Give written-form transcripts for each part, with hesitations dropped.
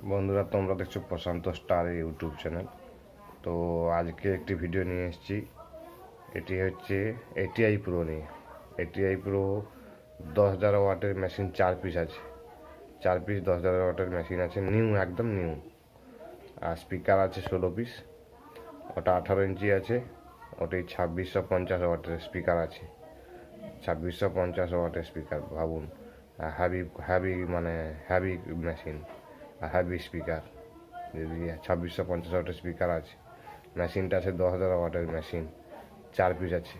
বন্ধুরা, তোমরা দেখছো প্রশান্ত স্টার ইউটিউব চ্যানেল। তো আজকে একটি ভিডিও নিয়ে এসেছি। এটি হচ্ছে ATI প্রো নিয়ে। ATI প্রো 10,000 ওয়াটের মেশিন 4 পিস আছে। 4 পিস 10,000 ওয়াটের মেশিন আছে, নিউ, একদম নিউ। আর স্পিকার আছে 16 পিস। ওটা 18 ইঞ্চি আছে। ওটাই 2650 ওয়াটের স্পিকার আছে। 2650 ওয়াটের স্পিকার, ভাবুন। হ্যাভি মেশিন আর হ্যাভি স্পিকার। যদি 2650 ওয়াটের স্পিকার আছে, মেশিনটা আছে 10,000 ওয়াটের মেশিন, 4 পিস আছে,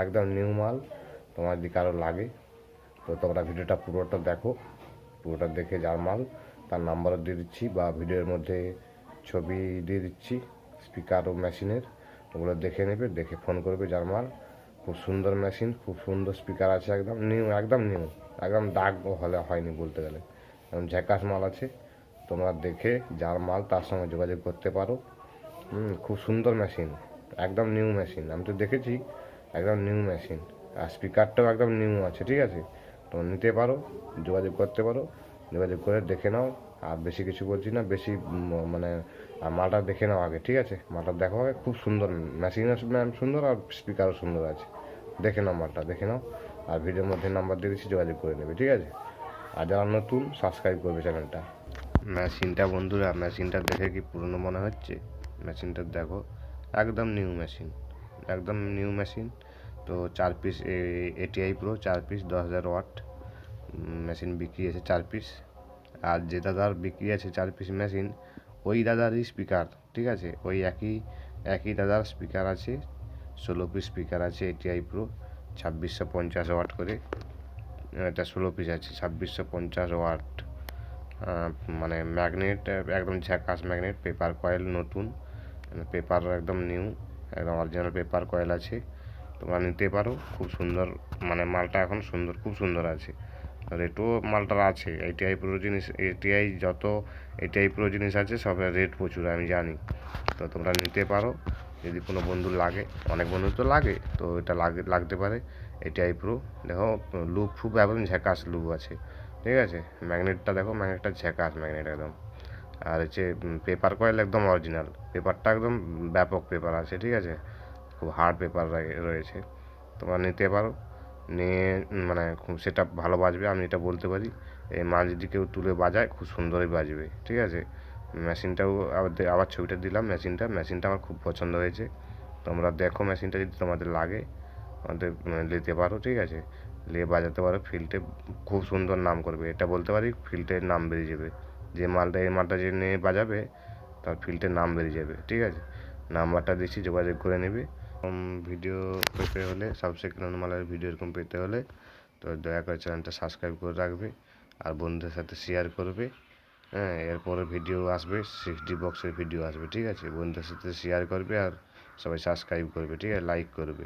একদম নিউ মাল। তোমার যদি কারো লাগে তো তোমরা ভিডিওটা পুরোটা দেখো। পুরোটা দেখে যার মাল তার নাম্বারও দিয়ে দিচ্ছি, বা ভিডিওর মধ্যে ছবি দিয়ে দিচ্ছি স্পিকার ও মেশিনের। ওগুলো দেখে নেবে, দেখে ফোন করবে যার মাল। খুব সুন্দর মেশিন, খুব সুন্দর স্পিকার আছে, একদম নিউ, একদম নিউ, একদম দাগ হলে হয়নি বলতে গেলে। একদম ঝ্যাকাস মাল আছে। তোমরা দেখে যার মাল তার সঙ্গে যোগাযোগ করতে পারো। খুব সুন্দর মেশিন, একদম নিউ মেশিন। আমি তো দেখেছি, একদম নিউ মেশিন। আর স্পিকারটাও একদম নিউ আছে, ঠিক আছে। তোমরা নিতে পারো, যোগাযোগ করতে পারো। যোগাযোগ করে দেখে নাও। আর বেশি কিছু বলছি না, বেশি মালটা দেখে নাও আগে, ঠিক আছে। মালটা দেখো আগে, খুব সুন্দর মেশিনও সুন্দর, আর স্পিকারও সুন্দর আছে। দেখে নাও, মালটা দেখে নাও। আর ভিডিওর মধ্যে নাম্বার দিয়ে দিচ্ছি, যোগাযোগ করে নেবে, ঠিক আছে। আর যারা নতুন, সাবস্ক্রাইব করবে চ্যানেলটা। মেশিনটা বন্ধুরা, মেশিনটা দেখে কি পুরনো মনে হচ্ছে? মেশিনটা দেখো, একদম নিউ মেশিন, একদম নিউ মেশিন। তো 4 piece ATI pro 4 piece 10,000 watt machine বিক্রি আছে 4 পিস। আর যে দাদার বিক্রি আছে 4 পিস মেশিন, ওই দাদারই স্পিকার, ঠিক আছে। ওই একই দাদার স্পিকার আছে, 16 পিস স্পিকার আছে ATI প্রো, 2650 ওয়াট করে। এটা 16 পিস আছে, 2650 ওয়াট। ম্যাগনেট একদম ঝ্যাকাস ম্যাগনেট, পেপার কয়েল নতুন, পেপার একদম নিউ, একদম অরিজিনাল পেপার কয়েল আছে। তোমরা নিতে পারো, খুব সুন্দর। মালটা এখন সুন্দর, খুব সুন্দর আছে। রেটও মালটার আছে। ATI প্রো জিনিস, যত ATI প্রো জিনিস আছে সবের রেট প্রচুর, আমি জানি। তো তোমরা নিতে পারো যদি কোনো বন্ধুর লাগে। অনেক বন্ধুর তো লাগে, তো এটা লাগতে পারে। ATI প্রো দেখো, লুক খুব একদম ঝ্যাকাস লুক আছে, ঠিক আছে। ম্যাগনেটটা দেখো, ম্যাগনেটটা ঝ্যাকাস ম্যাগনেট একদম। আর হচ্ছে পেপার কয়েল একদম অরিজিনাল, পেপারটা একদম ব্যাপক পেপার আছে, ঠিক আছে। খুব হার্ড পেপার রয়েছে। তোমরা নিতে পারো, নিয়ে খুব সেটা ভালো বাজবে, আমি এটা বলতে পারি। এই মাল যদি কেউ তুলে বাজায়, খুব সুন্দরই বাজবে, ঠিক আছে। মেশিনটাও আবার ছবিটা দিলাম। মেশিনটা আমার খুব পছন্দ হয়েছে। তোমরা দেখো, মেশিনটা যদি তোমাদের লাগে আমাদের নিতে পারো, ঠিক আছে। নিয়ে বাজাতে পারো, ফিল্ডে খুব সুন্দর নাম করবে, এটা বলতে পারি। ফিল্ডের নাম বেরিয়ে যাবে, এই মালটা যে নিয়ে বাজাবে তার ফিল্ডের নাম বেরিয়ে যাবে, ঠিক আছে। নাম্বারটা দিচ্ছি, যোগাযোগ করে নেবে। ভিডিও পেতে হলে, সেকেন্ড মালের ভিডিও এরকম পেতে হলে তো দয়া করে চ্যানেলটা সাবস্ক্রাইব করে রাখবে, আর বন্ধুদের সাথে শেয়ার করবে। হ্যাঁ, এরপরে ভিডিও আসবে, 6D বক্সের ভিডিও আসবে, ঠিক আছে। বন্ধুদের সাথে শেয়ার করবে, আর সবাই সাবস্ক্রাইব করবে, ঠিক আছে, লাইক করবে।